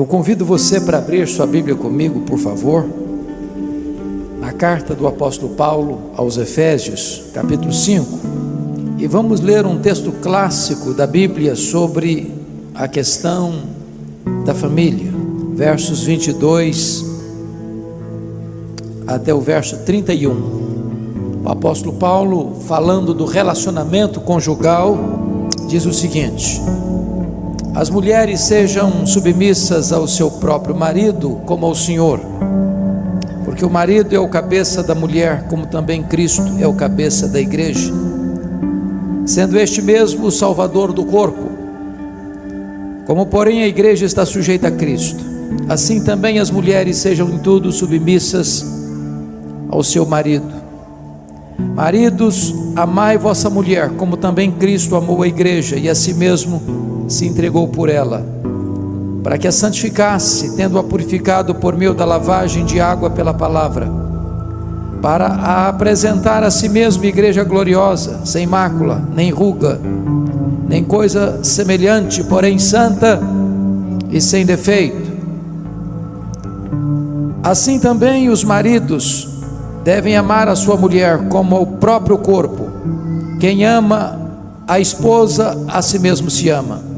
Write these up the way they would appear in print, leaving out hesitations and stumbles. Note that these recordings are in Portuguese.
Eu convido você para abrir sua Bíblia comigo, por favor, na carta do apóstolo Paulo aos Efésios, capítulo 5, e vamos ler um texto clássico da Bíblia sobre a questão da família, versos 22 até o verso 31. O apóstolo Paulo, falando do relacionamento conjugal, diz o seguinte: as mulheres sejam submissas ao seu próprio marido, como ao Senhor, porque o marido é o cabeça da mulher, como também Cristo é o cabeça da igreja, sendo este mesmo o salvador do corpo. Como porém a igreja está sujeita a Cristo, assim também as mulheres sejam em tudo submissas ao seu marido. Maridos, amai vossa mulher, como também Cristo amou a igreja e a si mesmo se entregou por ela, para que a santificasse, tendo-a purificado por meio da lavagem de água pela palavra, para a apresentar a si mesmo igreja gloriosa, sem mácula, nem ruga, nem coisa semelhante, porém santa e sem defeito. Assim também os maridos devem amar a sua mulher como ao próprio corpo. Quem ama a esposa, a si mesmo se ama.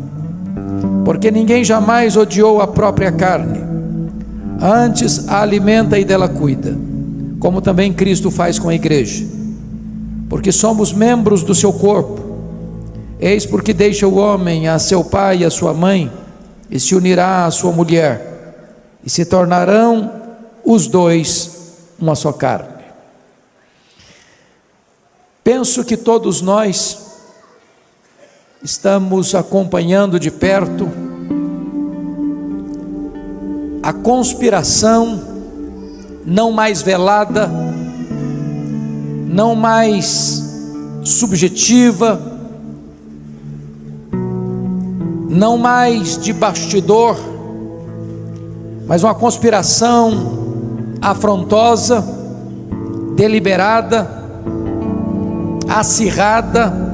Porque ninguém jamais odiou a própria carne, antes a alimenta e dela cuida, como também Cristo faz com a igreja, porque somos membros do seu corpo. Eis porque deixa o homem a seu pai e a sua mãe, e se unirá à sua mulher, e se tornarão os dois uma só carne. Penso que todos nós estamos acompanhando de perto a conspiração não mais velada, não mais subjetiva, não mais de bastidor, mas uma conspiração afrontosa, deliberada, acirrada,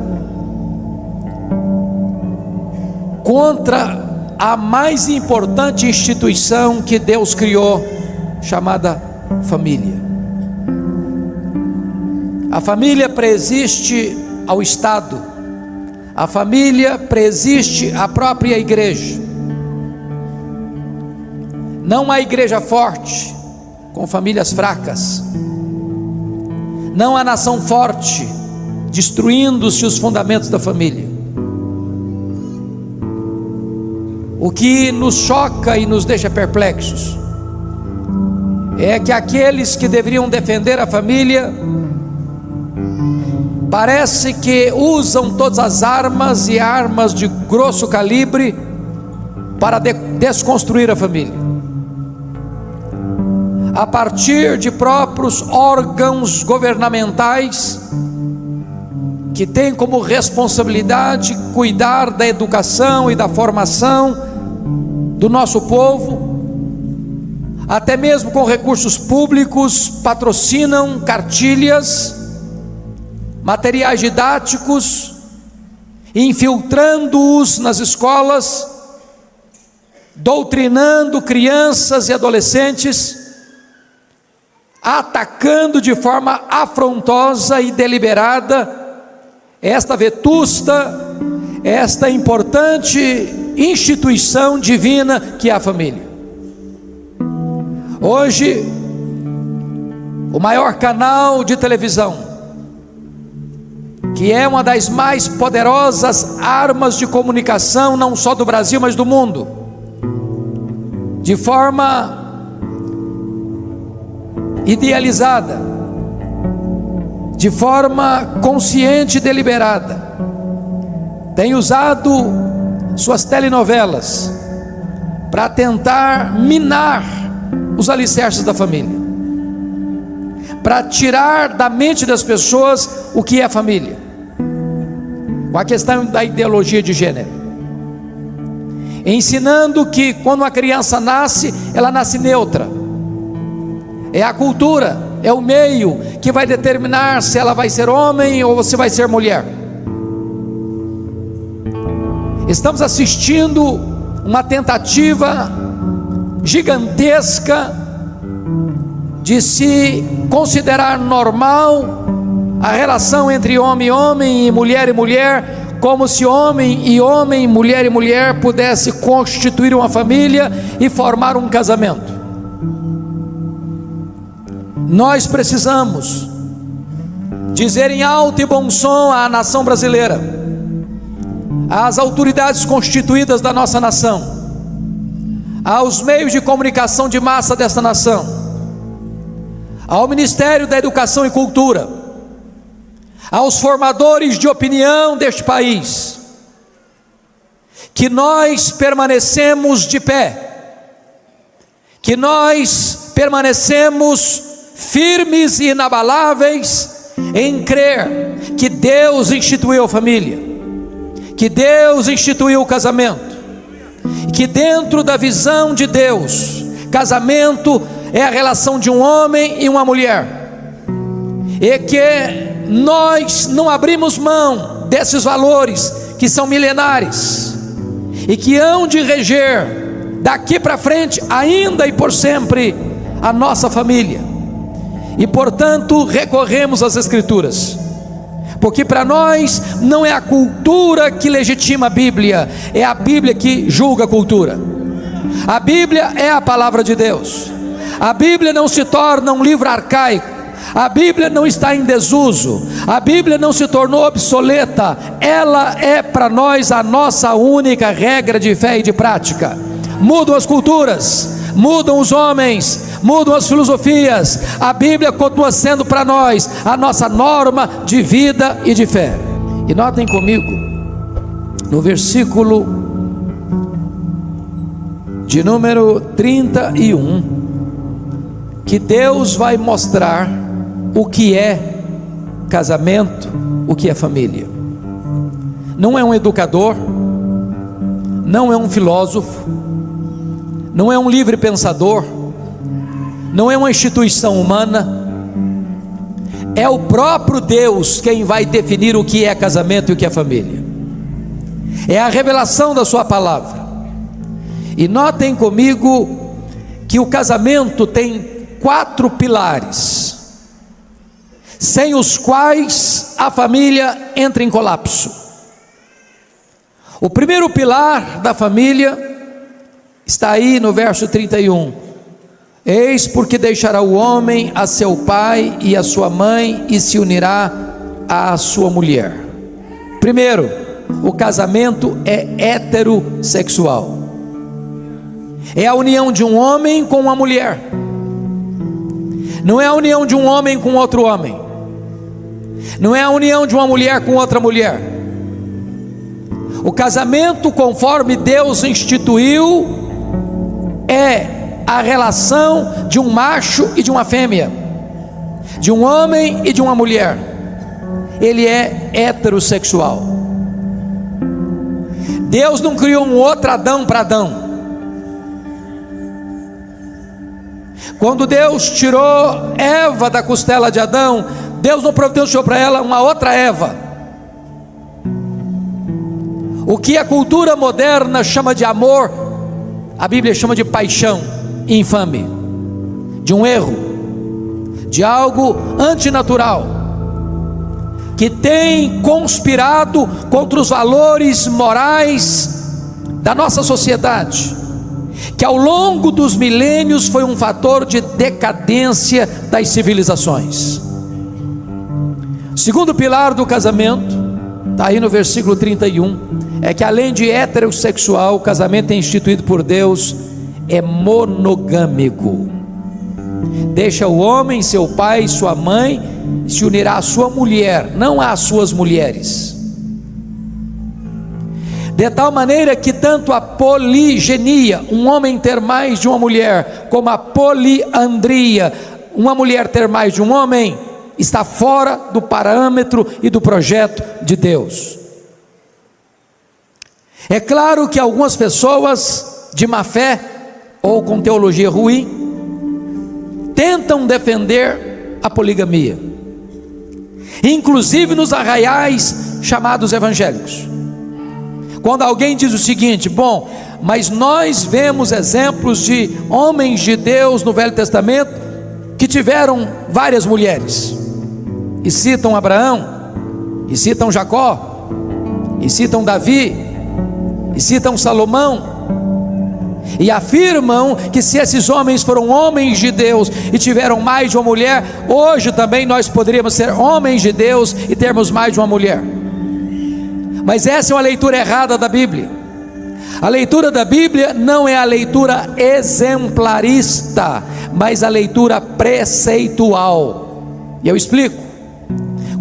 contra a mais importante instituição que Deus criou, chamada família. A família preexiste ao Estado, a família preexiste à própria igreja. Não há igreja forte com famílias fracas, não há nação forte destruindo-se os fundamentos da família. O que nos choca e nos deixa perplexos é que aqueles que deveriam defender a família parece que usam todas as armas e armas de grosso calibre para desconstruir a família, a partir de próprios órgãos governamentais que têm como responsabilidade cuidar da educação e da formação do nosso povo, até mesmo com recursos públicos, patrocinam cartilhas, materiais didáticos, infiltrando-os nas escolas, doutrinando crianças e adolescentes, atacando de forma afrontosa e deliberada esta vetusta, esta importante instituição divina que é a família. Hoje, o maior canal de televisão, que é uma das mais poderosas armas de comunicação, não só do Brasil, mas do mundo, de forma idealizada, de forma consciente e deliberada, tem usado suas telenovelas para tentar minar os alicerces da família, para tirar da mente das pessoas o que é família, com a questão da ideologia de gênero, ensinando que quando uma criança nasce, ela nasce neutra. É a cultura, é o meio que vai determinar se ela vai ser homem ou se vai ser mulher. Estamos assistindo uma tentativa gigantesca de se considerar normal a relação entre homem e homem e mulher, como se homem e homem, mulher e mulher pudesse constituir uma família e formar um casamento. Nós precisamos dizer em alto e bom som à nação brasileira, às autoridades constituídas da nossa nação, aos meios de comunicação de massa desta nação, ao Ministério da Educação e Cultura, aos formadores de opinião deste país, que nós permanecemos de pé, que nós permanecemos firmes e inabaláveis em crer que Deus instituiu a família, que Deus instituiu o casamento, que dentro da visão de Deus, casamento é a relação de um homem e uma mulher, e que nós não abrimos mão desses valores que são milenares e que hão de reger daqui para frente, ainda e por sempre, a nossa família. E portanto recorremos às Escrituras, porque para nós não é a cultura que legitima a Bíblia, é a Bíblia que julga a cultura. A Bíblia é a palavra de Deus. A Bíblia não se torna um livro arcaico, a Bíblia não está em desuso, a Bíblia não se tornou obsoleta, ela é para nós a nossa única regra de fé e de prática. Mudam as culturas, mudam os homens, mudam as filosofias, a Bíblia continua sendo para nós a nossa norma de vida e de fé. E notem comigo, no versículo de número 31, que Deus vai mostrar o que é casamento, o que é família. Não é um educador, não é um filósofo, não é um livre pensador, não é uma instituição humana, é o próprio Deus quem vai definir o que é casamento e o que é família. É a revelação da sua palavra. E notem comigo que o casamento tem 4 pilares, sem os quais a família entra em colapso. O primeiro pilar da família está aí no verso 31. Eis porque deixará o homem a seu pai e a sua mãe e se unirá à sua mulher. Primeiro, o casamento é heterossexual. É a união de um homem com uma mulher. Não é a união de um homem com outro homem. Não é a união de uma mulher com outra mulher. O casamento, conforme Deus instituiu, é a relação de um macho e de uma fêmea, de um homem e de uma mulher. Ele é heterossexual. Deus não criou um outro Adão para Adão. Quando Deus tirou Eva da costela de Adão, Deus não providenciou para ela uma outra Eva. O que a cultura moderna chama de amor, a Bíblia chama de paixão infame, de um erro, de algo antinatural, que tem conspirado contra os valores morais da nossa sociedade, que ao longo dos milênios foi um fator de decadência das civilizações. O segundo pilar do casamento, está aí no versículo 31, é que além de heterossexual, o casamento é instituído por Deus, é monogâmico. Deixa o homem, seu pai e sua mãe, se unirá à sua mulher, não às suas mulheres, de tal maneira que tanto a poligenia, um homem ter mais de uma mulher, como a poliandria, uma mulher ter mais de um homem, está fora do parâmetro e do projeto de Deus. É claro que algumas pessoas de má fé ou com teologia ruim tentam defender a poligamia, inclusive nos arraiais chamados evangélicos. Quando alguém diz o seguinte: bom, mas nós vemos exemplos de homens de Deus no Velho Testamento que tiveram várias mulheres, e citam Abraão, e citam Jacó, e citam Davi, e citam Salomão, e afirmam que se esses homens foram homens de Deus e tiveram mais de uma mulher, hoje também nós poderíamos ser homens de Deus e termos mais de uma mulher. Mas essa é uma leitura errada da Bíblia. A leitura da Bíblia não é a leitura exemplarista, mas a leitura preceitual. E eu explico.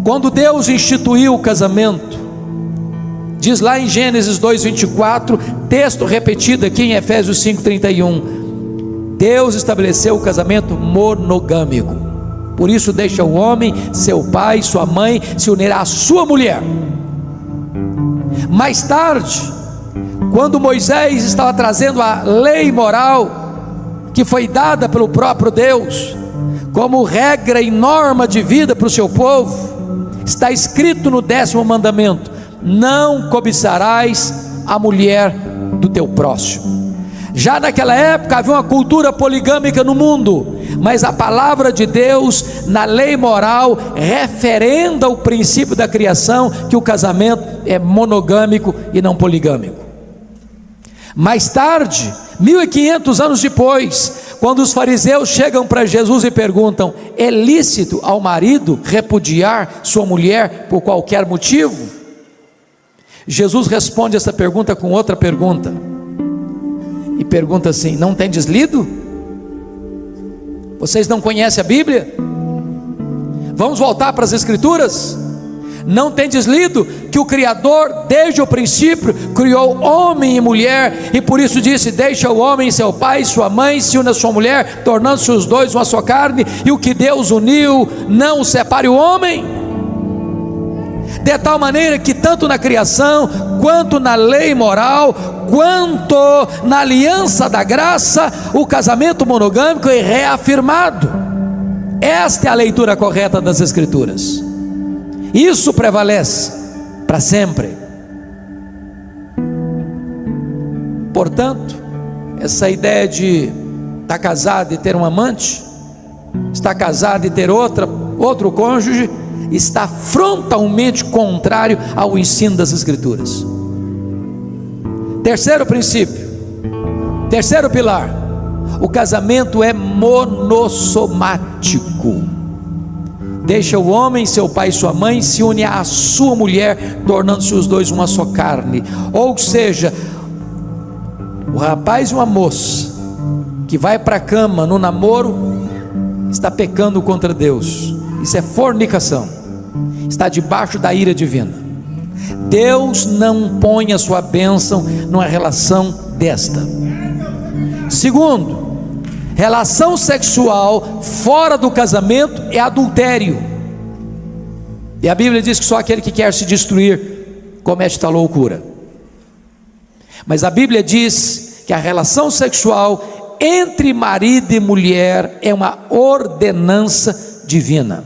Quando Deus instituiu o casamento, diz lá em Gênesis 2:24, texto repetido aqui em Efésios 5:31, Deus estabeleceu o casamento monogâmico. Por isso deixa o homem, seu pai, sua mãe, se unir à sua mulher. Mais tarde, quando Moisés estava trazendo a lei moral, que foi dada pelo próprio Deus, como regra e norma de vida para o seu povo, está escrito no 10º mandamento: não cobiçarás a mulher do teu próximo. Já naquela época havia uma cultura poligâmica no mundo, mas a palavra de Deus na lei moral referenda o princípio da criação, que o casamento é monogâmico e não poligâmico. Mais tarde, 1500 anos depois, quando os fariseus chegam para Jesus e perguntam: é lícito ao marido repudiar sua mulher por qualquer motivo? Jesus responde essa pergunta com outra pergunta, e pergunta assim: não tendes lido? Vocês não conhecem a Bíblia? Vamos voltar para as Escrituras? Não tendes lido que o Criador desde o princípio criou homem e mulher, e por isso disse: deixa o homem seu pai e sua mãe, se une a sua mulher, tornando-se os dois uma só carne, e o que Deus uniu não o separe o homem. De tal maneira que tanto na criação, quanto na lei moral, quanto na aliança da graça, o casamento monogâmico é reafirmado. Esta é a leitura correta das Escrituras. Isso prevalece para sempre. Portanto, essa ideia de estar casado e ter um amante, estar casado e ter outro cônjuge, está frontalmente contrário ao ensino das Escrituras. Terceiro princípio, terceiro pilar: o casamento é monossomático. Deixa o homem, seu pai e sua mãe, se une à sua mulher, tornando-se os dois uma só carne. Ou seja, o rapaz e uma moça que vai para a cama no namoro está pecando contra Deus. Isso é fornicação, está debaixo da ira divina. Deus não põe a sua bênção numa relação desta. Segundo, relação sexual fora do casamento é adultério, e a Bíblia diz que só aquele que quer se destruir comete tal loucura. Mas a Bíblia diz que a relação sexual entre marido e mulher é uma ordenança divina.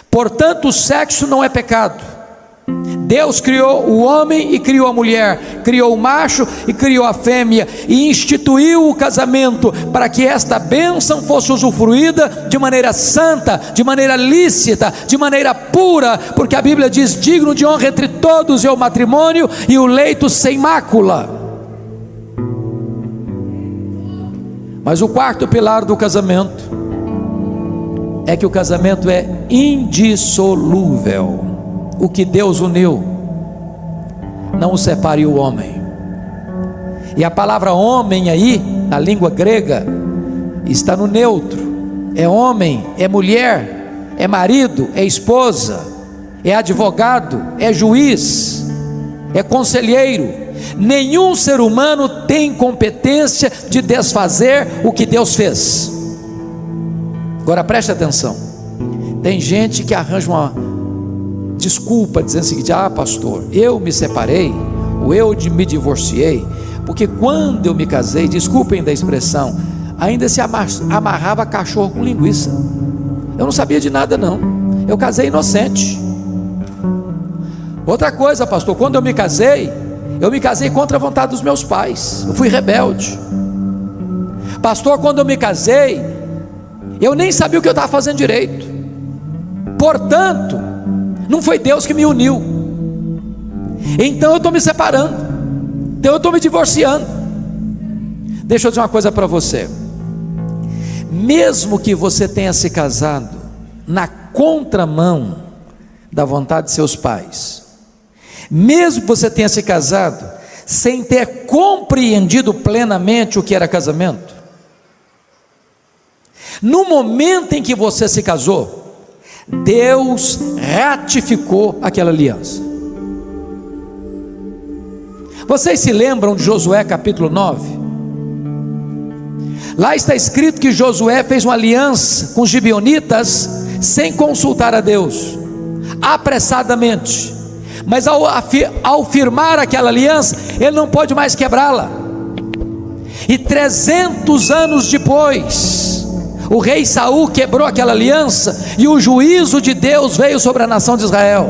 Portanto, o sexo não é pecado. Deus criou o homem e criou a mulher, criou o macho e criou a fêmea, e instituiu o casamento para que esta bênção fosse usufruída de maneira santa, de maneira lícita, de maneira pura, porque a Bíblia diz: digno de honra entre todos é o matrimônio e o leito sem mácula. Mas o quarto pilar do casamento é que o casamento é indissolúvel. O que Deus uniu, não o separe o homem. E a palavra homem aí, na língua grega, está no neutro. É homem, é mulher, é marido, é esposa, é advogado, é juiz, é conselheiro. Nenhum ser humano tem competência de desfazer o que Deus fez. Agora preste atenção: tem gente que arranja uma desculpa dizendo o seguinte: ah, pastor, eu me separei, ou eu me divorciei, porque quando eu me casei, desculpem da expressão, ainda se amarrava cachorro com linguiça. Eu não sabia de nada não, eu casei inocente. Outra coisa, pastor, quando eu me casei, Eu me casei contra a vontade dos meus pais, eu fui rebelde. Pastor, quando eu me casei, eu nem sabia o que eu estava fazendo direito. Portanto, não foi Deus que me uniu. Então eu estou me separando, então eu estou me divorciando. Deixa eu dizer uma coisa para você. Mesmo que você tenha se casado na contramão da vontade de seus pais, mesmo que você tenha se casado sem ter compreendido plenamente o que era casamento, no momento em que você se casou, Deus ratificou aquela aliança. Vocês se lembram de Josué capítulo 9? Lá está escrito que Josué fez uma aliança com os gibeonitas sem consultar a Deus, apressadamente. Mas ao firmar aquela aliança, ele não pode mais quebrá-la. E 300 anos depois, o rei Saul quebrou aquela aliança, e o juízo de Deus veio sobre a nação de Israel.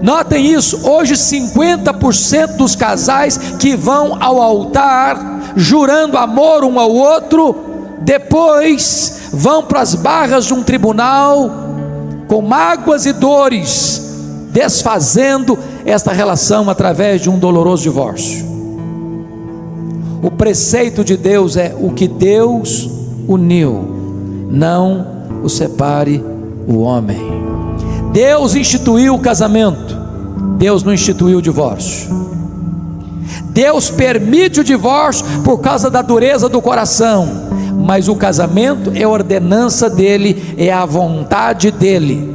Notem isso, hoje 50% dos casais que vão ao altar, jurando amor um ao outro, depois vão para as barras de um tribunal, com mágoas e dores, desfazendo esta relação através de um doloroso divórcio. O preceito de Deus é: o que Deus uniu, não o separe o homem. Deus instituiu o casamento, Deus não instituiu o divórcio. Deus permite o divórcio por causa da dureza do coração, mas o casamento é a ordenança dele, é a vontade dele.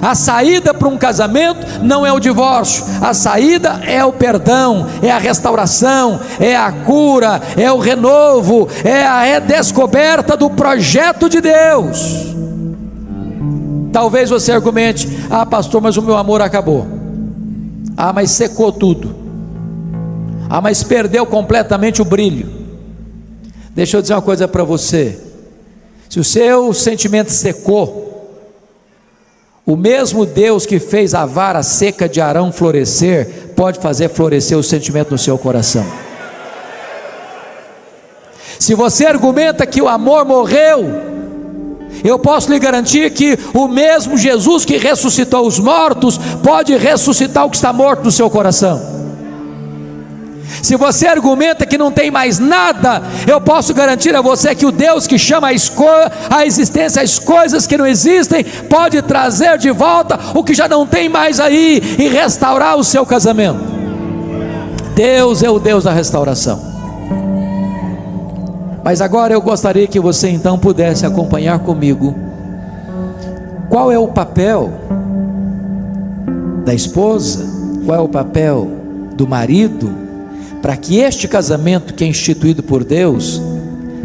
A saída para um casamento não é o divórcio, a saída é o perdão, é a restauração, é a cura, é o renovo, é a redescoberta do projeto de Deus. Talvez você argumente: ah, pastor, mas o meu amor acabou. Ah, mas secou tudo. Ah, mas perdeu completamente o brilho. Deixa eu dizer uma coisa para você: se o seu sentimento secou, o mesmo Deus que fez a vara seca de Arão florescer, pode fazer florescer o sentimento no seu coração. Se você argumenta que o amor morreu, eu posso lhe garantir que o mesmo Jesus que ressuscitou os mortos, pode ressuscitar o que está morto no seu coração. Se você argumenta que não tem mais nada, eu posso garantir a você que o Deus que chama a existência as coisas que não existem, pode trazer de volta o que já não tem mais aí, e restaurar o seu casamento. Deus é o Deus da restauração. Mas agora eu gostaria que você então pudesse acompanhar comigo qual é o papel da esposa, qual é o papel do marido, para que este casamento que é instituído por Deus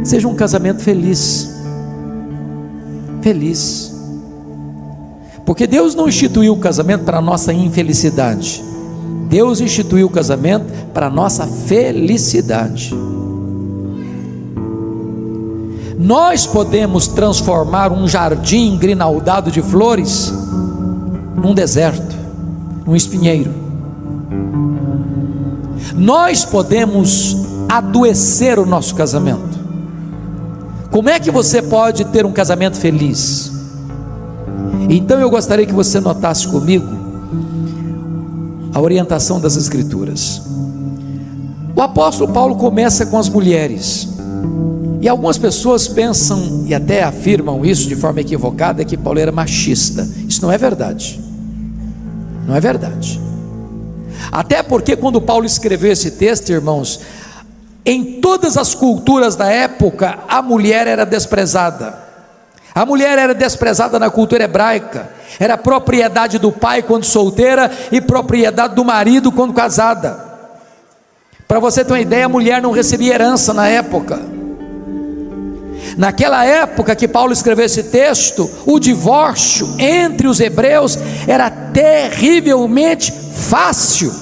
seja um casamento feliz. Feliz. Porque Deus não instituiu o casamento para a nossa infelicidade, Deus instituiu o casamento para a nossa felicidade. Nós podemos transformar um jardim grinaldado de flores num deserto, num espinheiro. Nós podemos adoecer o nosso casamento. Como é que você pode ter um casamento feliz? Então eu gostaria que você notasse comigo a orientação das Escrituras. O apóstolo Paulo começa com as mulheres. E algumas pessoas pensam e até afirmam isso de forma equivocada, que Paulo era machista. Isso não é verdade. Não é verdade. Até porque quando Paulo escreveu esse texto, irmãos, em todas as culturas da época, a mulher era desprezada. A mulher era desprezada na cultura hebraica. Era propriedade do pai quando solteira e propriedade do marido quando casada. Para você ter uma ideia, a mulher não recebia herança na época. Naquela época que Paulo escreveu esse texto, o divórcio entre os hebreus era terrivelmente fácil.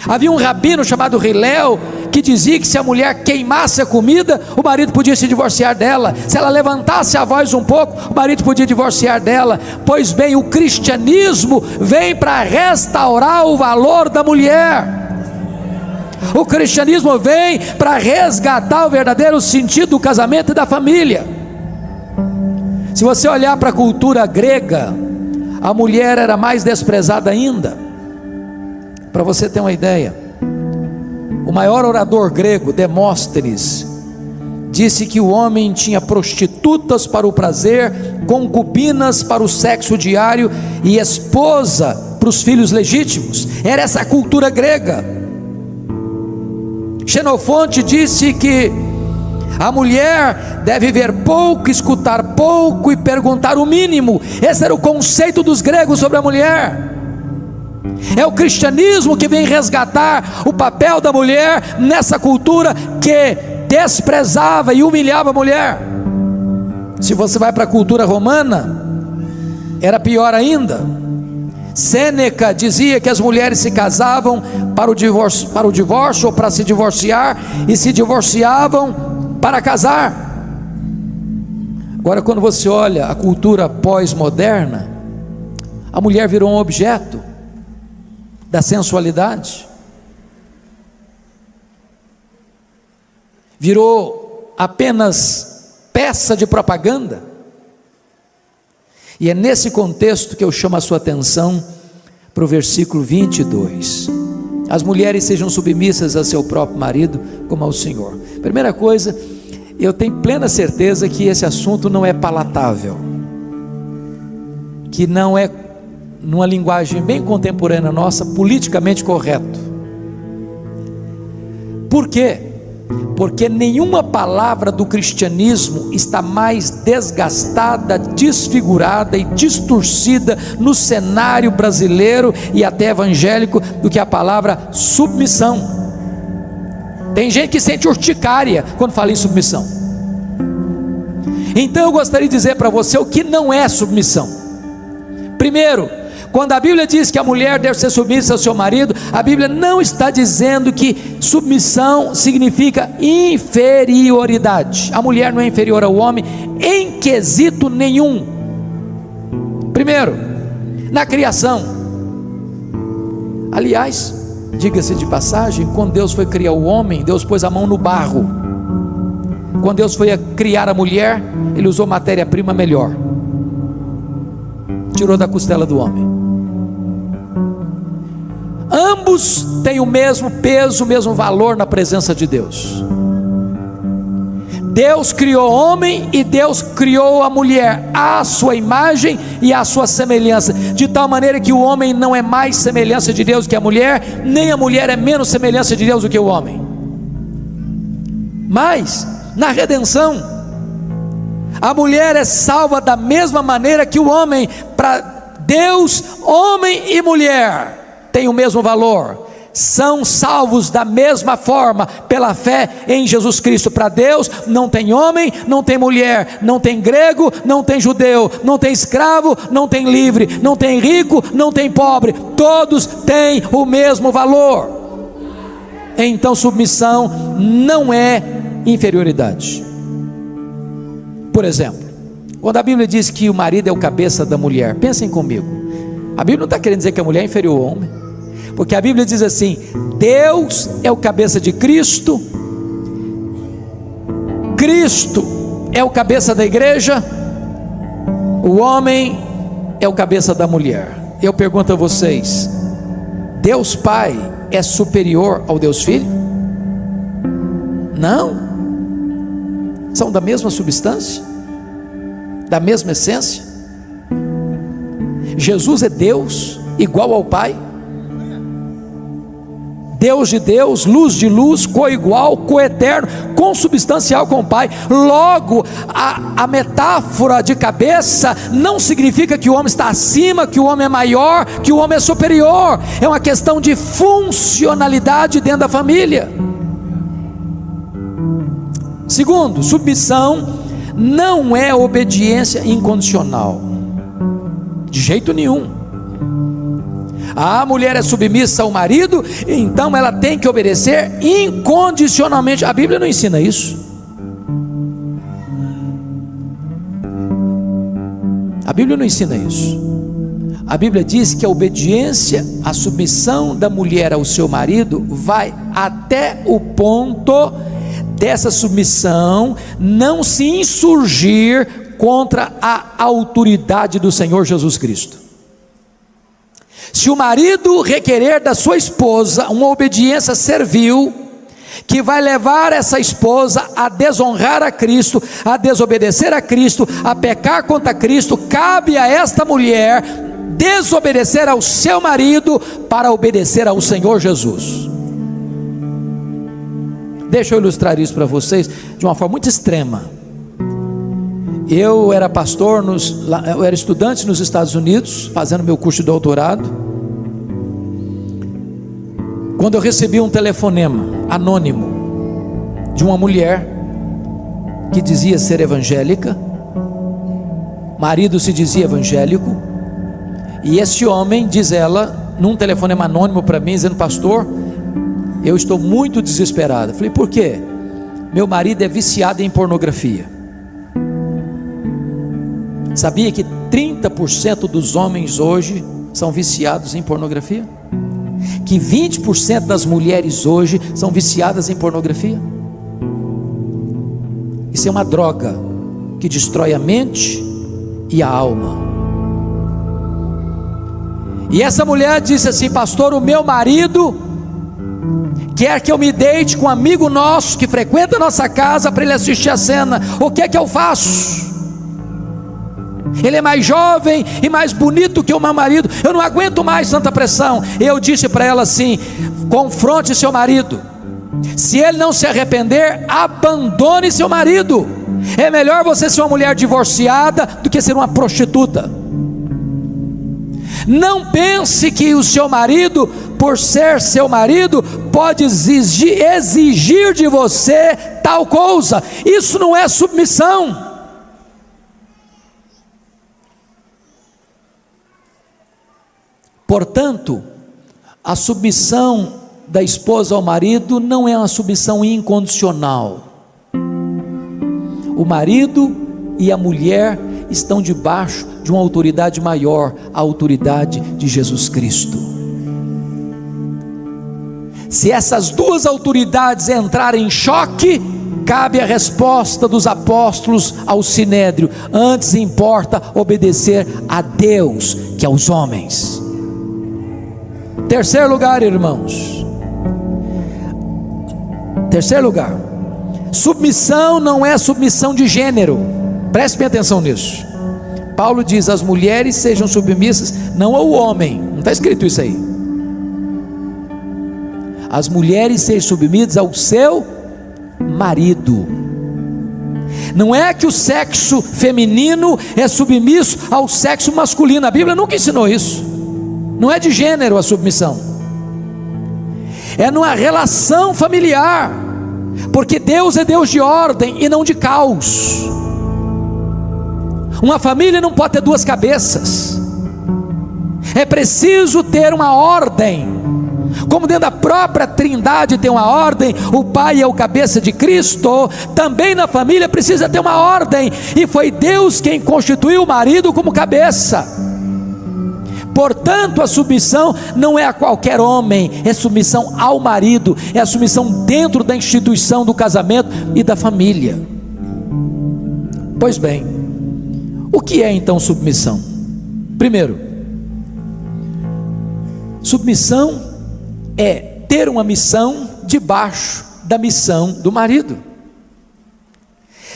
Havia um rabino chamado Hillel que dizia que se a mulher queimasse a comida, o marido podia se divorciar dela. Se ela levantasse a voz um pouco, o marido podia divorciar dela. Pois bem, o cristianismo vem para restaurar o valor da mulher. O cristianismo vem para resgatar o verdadeiro sentido do casamento e da família. Se você olhar para a cultura grega, a mulher era mais desprezada ainda. Para você ter uma ideia, o maior orador grego, Demóstenes, disse que o homem tinha prostitutas para o prazer, concubinas para o sexo diário e esposa para os filhos legítimos. Era essa a cultura grega. Xenofonte disse que a mulher deve ver pouco, escutar pouco e perguntar o mínimo. Esse era o conceito dos gregos sobre a mulher. É o cristianismo que vem resgatar o papel da mulher nessa cultura que desprezava e humilhava a mulher. Se você vai para a cultura romana, era pior ainda. Sêneca dizia que as mulheres se casavam para o divórcio ou para se divorciar, e se divorciavam para casar. Agora, quando você olha a cultura pós-moderna, a mulher virou um objeto da sensualidade, virou apenas peça de propaganda. E é nesse contexto que eu chamo a sua atenção para o versículo 22. As mulheres sejam submissas a seu próprio marido como ao Senhor. Primeira coisa, eu tenho plena certeza que esse assunto não é palatável, que não é, numa linguagem bem contemporânea nossa, politicamente correto. Por quê? Porque nenhuma palavra do cristianismo está mais desgastada, desfigurada e distorcida no cenário brasileiro e até evangélico do que a palavra submissão. Tem gente que sente urticária quando fala em submissão. Então eu gostaria de dizer para você o que não é submissão. Primeiro, quando a Bíblia diz que a mulher deve ser submissa ao seu marido, a Bíblia não está dizendo que submissão significa inferioridade. A mulher não é inferior ao homem em quesito nenhum. Primeiro, na criação. Aliás, diga-se de passagem, quando Deus foi criar o homem, Deus pôs a mão no barro. Quando Deus foi criar a mulher, Ele usou matéria-prima melhor, tirou da costela do homem. Ambos têm o mesmo peso, o mesmo valor na presença de Deus. Deus criou o homem e Deus criou a mulher à sua imagem e à sua semelhança, de tal maneira que o homem não é mais semelhança de Deus que a mulher, nem a mulher é menos semelhança de Deus do que o homem. Mas na redenção, a mulher é salva da mesma maneira que o homem. Para Deus, homem e mulher têm o mesmo valor, são salvos da mesma forma, pela fé em Jesus Cristo. Para Deus não tem homem, não tem mulher, não tem grego, não tem judeu, não tem escravo, não tem livre, não tem rico, não tem pobre, todos têm o mesmo valor. Então submissão não é inferioridade. Por exemplo, quando a Bíblia diz que o marido é o cabeça da mulher, pensem comigo, a Bíblia não está querendo dizer que a mulher é inferior ao homem, porque a Bíblia diz assim: Deus é o cabeça de Cristo, Cristo é o cabeça da igreja, o homem é o cabeça da mulher. Eu pergunto a vocês, Deus Pai é superior ao Deus Filho? Não, são da mesma substância, da mesma essência. Jesus é Deus igual ao Pai, Deus de Deus, luz de luz, coigual, coeterno, consubstancial com o Pai. Logo, a metáfora de cabeça não significa que o homem está acima, que o homem é maior, que o homem é superior. É uma questão de funcionalidade dentro da família. Segundo, submissão não é obediência incondicional, de jeito nenhum. A mulher é submissa ao marido, então ela tem que obedecer incondicionalmente. A Bíblia não ensina isso. A Bíblia não ensina isso. A Bíblia diz que a obediência, a submissão da mulher ao seu marido vai até o ponto dessa submissão não se insurgir contra a autoridade do Senhor Jesus Cristo. Se o marido requerer da sua esposa uma obediência servil, que vai levar essa esposa a desonrar a Cristo, a desobedecer a Cristo, a pecar contra Cristo, cabe a esta mulher desobedecer ao seu marido para obedecer ao Senhor Jesus. Deixa eu ilustrar isso para vocês de uma forma muito extrema. Eu era pastor, eu era estudante nos Estados Unidos, fazendo meu curso de doutorado, quando eu recebi um telefonema anônimo de uma mulher que dizia ser evangélica, marido se dizia evangélico, e esse homem, diz ela, num telefonema anônimo para mim, dizendo: pastor, eu estou muito desesperado. Eu falei: por quê? Meu marido é viciado em pornografia. Sabia que 30% dos homens hoje são viciados em pornografia? Que 20% das mulheres hoje são viciadas em pornografia? Isso é uma droga que destrói a mente e a alma. E essa mulher disse assim: pastor, o meu marido quer que eu me deite com um amigo nosso que frequenta a nossa casa para ele assistir a cena. O que é que eu faço? Ele é mais jovem e mais bonito que o meu marido, eu não aguento mais tanta pressão. Eu disse para ela assim: confronte seu marido, se ele não se arrepender, abandone seu marido. É melhor você ser uma mulher divorciada do que ser uma prostituta. Não pense que o seu marido, por ser seu marido, pode exigir de você tal coisa. Isso não é submissão. Portanto, a submissão da esposa ao marido não é uma submissão incondicional. O marido e a mulher estão debaixo de uma autoridade maior, a autoridade de Jesus Cristo. Se essas duas autoridades entrarem em choque, cabe a resposta dos apóstolos ao sinédrio: antes importa obedecer a Deus que aos homens. Terceiro lugar, irmãos, terceiro lugar, submissão não é submissão de gênero. Preste bem atenção nisso. Paulo diz: as mulheres sejam submissas não ao homem, não está escrito isso aí. As mulheres sejam submissas ao seu marido. Não é que o sexo feminino é submisso ao sexo masculino, a Bíblia nunca ensinou isso. Não é de gênero a submissão, é numa relação familiar, porque Deus é Deus de ordem e não de caos. Uma família não pode ter duas cabeças, é preciso ter uma ordem. Como dentro da própria Trindade tem uma ordem, o Pai é o cabeça de Cristo, também na família precisa ter uma ordem, e foi Deus quem constituiu o marido como cabeça. Portanto, a submissão não é a qualquer homem, é submissão ao marido, é a submissão dentro da instituição do casamento e da família. Pois bem, o que é então submissão? Primeiro, submissão é ter uma missão debaixo da missão do marido.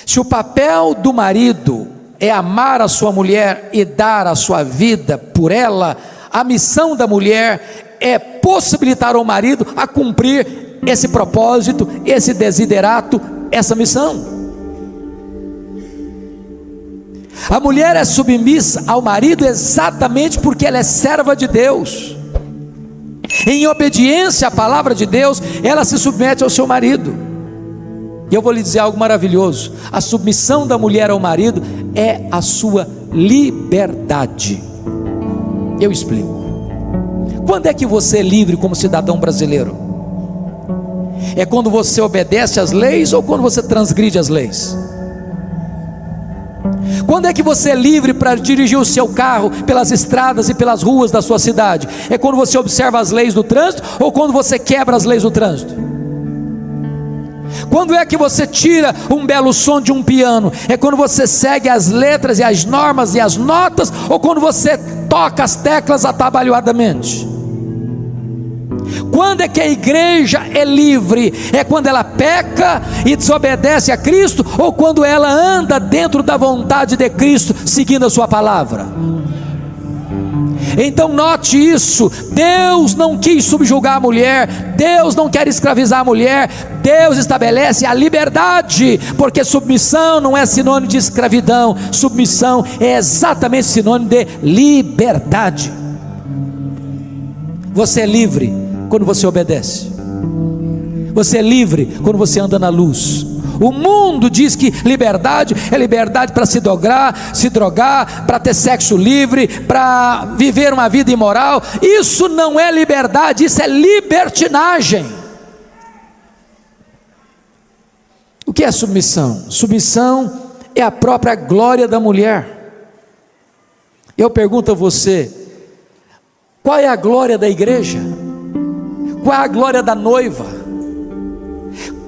Se o papel do marido é amar a sua mulher e dar a sua vida por ela, a missão da mulher é possibilitar ao marido a cumprir esse propósito, esse desiderato, essa missão. A mulher é submissa ao marido exatamente porque ela é serva de Deus. Em obediência à palavra de Deus, ela se submete ao seu marido. E eu vou lhe dizer algo maravilhoso: a submissão da mulher ao marido é a sua liberdade. Eu explico. Quando é que você é livre como cidadão brasileiro? É quando você obedece às leis ou quando você transgride as leis? Quando é que você é livre para dirigir o seu carro pelas estradas e pelas ruas da sua cidade? É quando você observa as leis do trânsito ou quando você quebra as leis do trânsito? Quando é que você tira um belo som de um piano? É quando você segue as letras e as normas e as notas, ou quando você toca as teclas atabalhoadamente? Quando é que a igreja é livre? É quando ela peca e desobedece a Cristo, ou quando ela anda dentro da vontade de Cristo, seguindo a sua palavra? Então note isso: Deus não quis subjugar a mulher, Deus não quer escravizar a mulher, Deus estabelece a liberdade, porque submissão não é sinônimo de escravidão, submissão é exatamente sinônimo de liberdade. Você é livre quando você obedece, você é livre quando você anda na luz. O mundo diz que liberdade é liberdade para se drogar, para ter sexo livre, para viver uma vida imoral. Isso não é liberdade, isso é libertinagem. O que é submissão? Submissão é a própria glória da mulher. Eu pergunto a você: qual é a glória da igreja? Qual é a glória da noiva?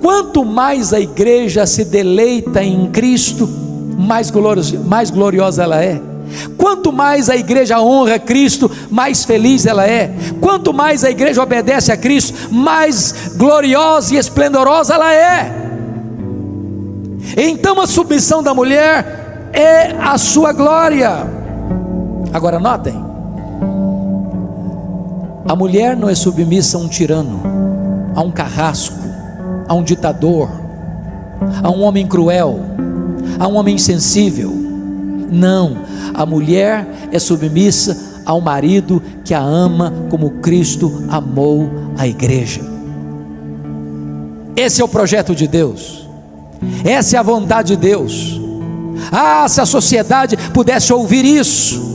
Quanto mais a igreja se deleita em Cristo, mais gloriosa ela é. Quanto mais a igreja honra Cristo, mais feliz ela é. Quanto mais a igreja obedece a Cristo, mais gloriosa e esplendorosa ela é. Então a submissão da mulher é a sua glória. Agora notem, a mulher não é submissa a um tirano, a um carrasco, a um ditador, a um homem cruel, a um homem insensível. Não, a mulher é submissa ao marido que a ama como Cristo amou a igreja. Esse é o projeto de Deus, essa é a vontade de Deus. Se a sociedade pudesse ouvir isso,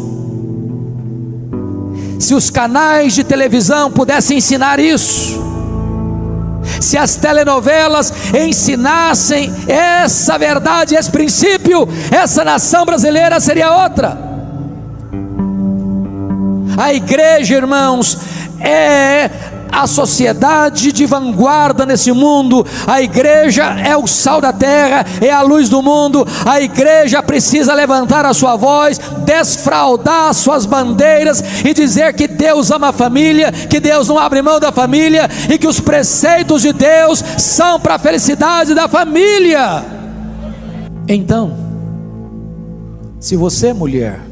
se os canais de televisão pudessem ensinar isso, se as telenovelas ensinassem essa verdade, esse princípio, essa nação brasileira seria outra. A igreja, irmãos, é a sociedade de vanguarda nesse mundo. A igreja é o sal da terra, é a luz do mundo. A igreja precisa levantar a sua voz, desfraldar suas bandeiras e dizer que Deus ama a família, que Deus não abre mão da família e que os preceitos de Deus são para a felicidade da família. Então, se você, mulher,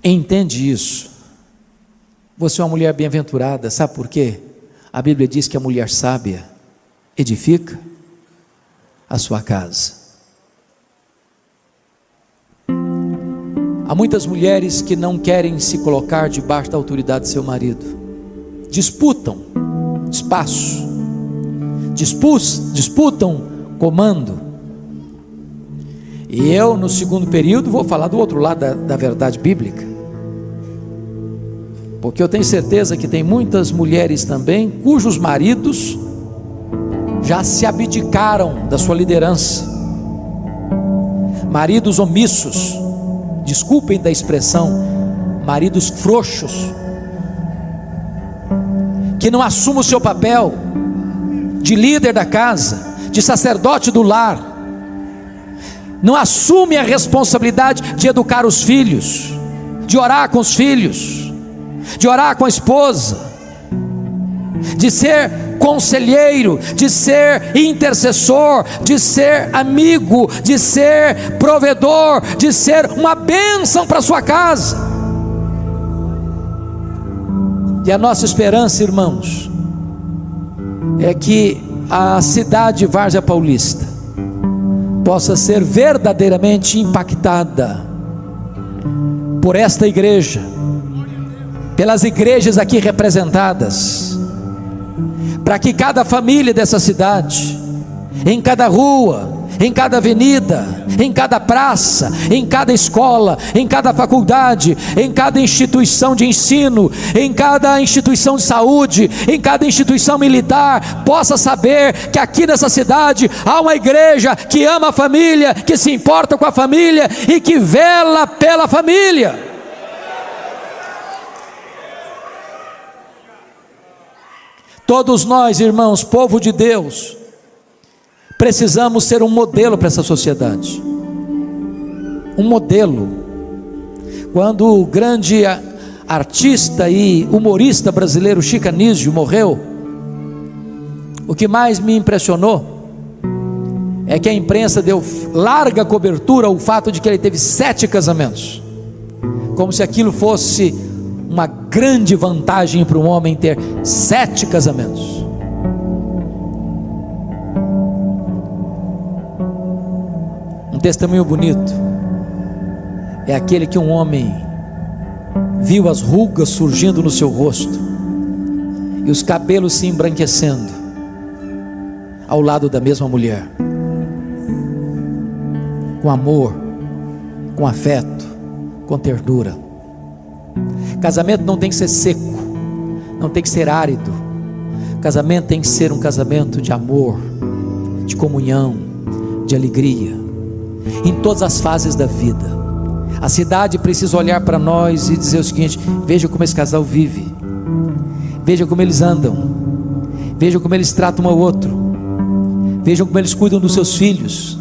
entende isso, você é uma mulher bem-aventurada. Sabe por quê? A Bíblia diz que a mulher sábia edifica a sua casa. Há muitas mulheres que não querem se colocar debaixo da autoridade do seu marido, disputam espaço, disputam comando. E eu, no segundo período, vou falar do outro lado da verdade bíblica, porque eu tenho certeza que tem muitas mulheres também cujos maridos já se abdicaram da sua liderança, maridos omissos, desculpem da expressão, maridos frouxos, que não assumem o seu papel de líder da casa, de sacerdote do lar, não assumem a responsabilidade de educar os filhos, de orar com os filhos, de orar com a esposa, de ser conselheiro, de ser intercessor, de ser amigo, de ser provedor, de ser uma bênção para a sua casa. E a nossa esperança, irmãos, é que a cidade de Várzea Paulista possa ser verdadeiramente impactada por esta igreja, pelas igrejas aqui representadas, para que cada família dessa cidade, em cada rua, em cada avenida, em cada praça, em cada escola, em cada faculdade, em cada instituição de ensino, em cada instituição de saúde, em cada instituição militar, possa saber que aqui nessa cidade há uma igreja que ama a família, que se importa com a família e que vela pela família. Todos nós, irmãos, povo de Deus, precisamos ser um modelo para essa sociedade. Um modelo. Quando o grande artista e humorista brasileiro Chico Anísio morreu, o que mais me impressionou é que a imprensa deu larga cobertura ao fato de que ele teve 7 casamentos, como se aquilo fosse uma grande vantagem para um homem ter 7 casamentos. Um testemunho bonito é aquele que um homem viu as rugas surgindo no seu rosto e os cabelos se embranquecendo ao lado da mesma mulher, com amor, com afeto, com ternura. Casamento não tem que ser seco, não tem que ser árido. Casamento tem que ser um casamento de amor, de comunhão, de alegria, em todas as fases da vida. A cidade precisa olhar para nós e dizer o seguinte: veja como esse casal vive, veja como eles andam, veja como eles tratam um ao outro, vejam como eles cuidam dos seus filhos,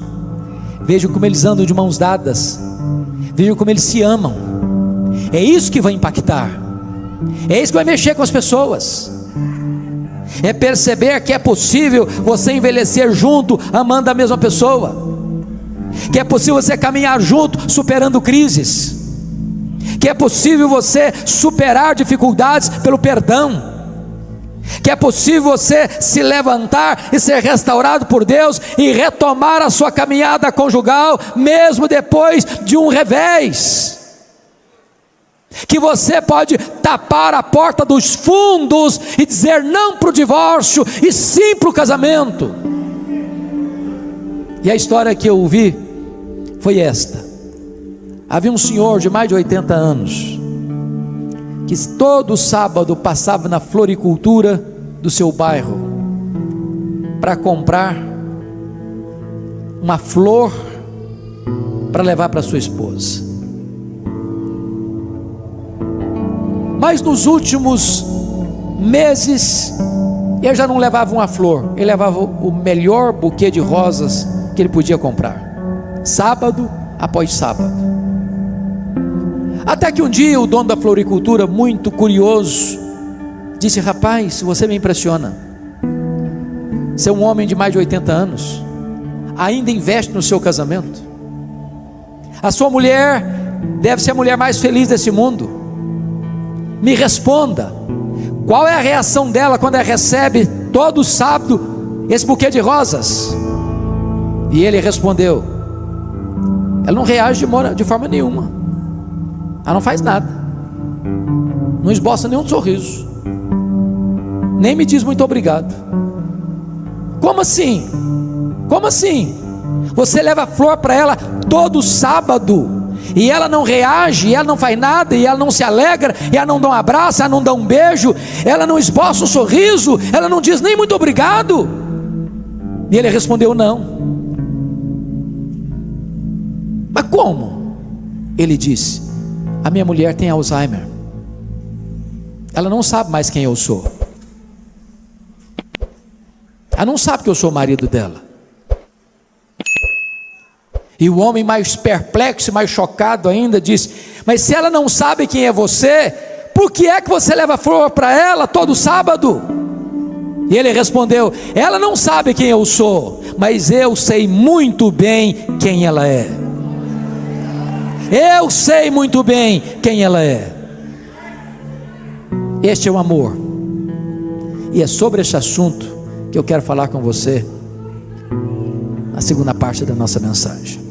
vejam como eles andam de mãos dadas, vejam como eles se amam. É isso que vai impactar, é isso que vai mexer com as pessoas. É perceber que é possível você envelhecer junto, amando a mesma pessoa, que é possível você caminhar junto, superando crises, que é possível você superar dificuldades pelo perdão, que é possível você se levantar e ser restaurado por Deus e retomar a sua caminhada conjugal, mesmo depois de um revés, que você pode tapar a porta dos fundos e dizer não para o divórcio e sim para o casamento. E a história que eu ouvi foi esta: havia um senhor de mais de 80 anos, que todo sábado passava na floricultura do seu bairro, para comprar uma flor para levar para sua esposa. Mas nos últimos meses, ele já não levava uma flor, ele levava o melhor buquê de rosas que ele podia comprar, sábado após sábado. Até que um dia o dono da floricultura, muito curioso, disse: rapaz, você me impressiona, você é um homem de mais de 80 anos, ainda investe no seu casamento, a sua mulher deve ser a mulher mais feliz desse mundo. Me responda, qual é a reação dela quando ela recebe todo sábado esse buquê de rosas? E ele respondeu: ela não reage de forma nenhuma, ela não faz nada, não esboça nenhum sorriso, nem me diz muito obrigado. Como assim? Como assim? Você leva flor para ela todo sábado e ela não reage, e ela não faz nada, e ela não se alegra, e ela não dá um abraço, ela não dá um beijo, ela não esboça um sorriso, ela não diz nem muito obrigado? E ele respondeu: não. Mas como? Ele disse: a minha mulher tem Alzheimer, ela não sabe mais quem eu sou, ela não sabe que eu sou o marido dela. E o homem, mais perplexo, mais chocado ainda, disse: mas se ela não sabe quem é você, por que é que você leva flor para ela todo sábado? E ele respondeu: ela não sabe quem eu sou, mas eu sei muito bem quem ela é. Eu sei muito bem quem ela é. Este é o amor, e é sobre este assunto que eu quero falar com você na segunda parte da nossa mensagem.